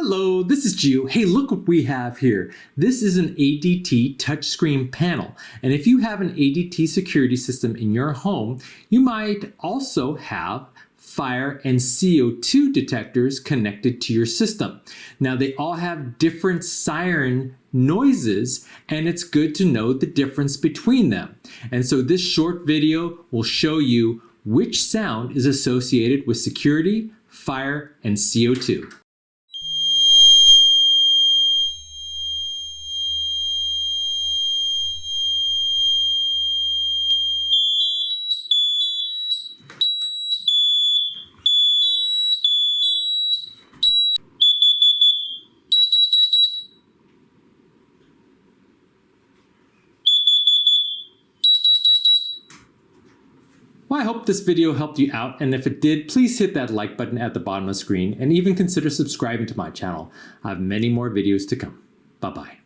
Hello, this is Gio. Hey, look what we have here. This is an ADT touchscreen panel. And if you have an ADT security system in your home, you might also have fire and CO2 detectors connected to your system. Now, they all have different siren noises, and it's good to know the difference between them. And so this short video will show you which sound is associated with security, fire, and CO2. Well, I hope this video helped you out, and if it did, please hit that like button at the bottom of the screen and even consider subscribing to my channel. I have many more videos to come. Bye-bye.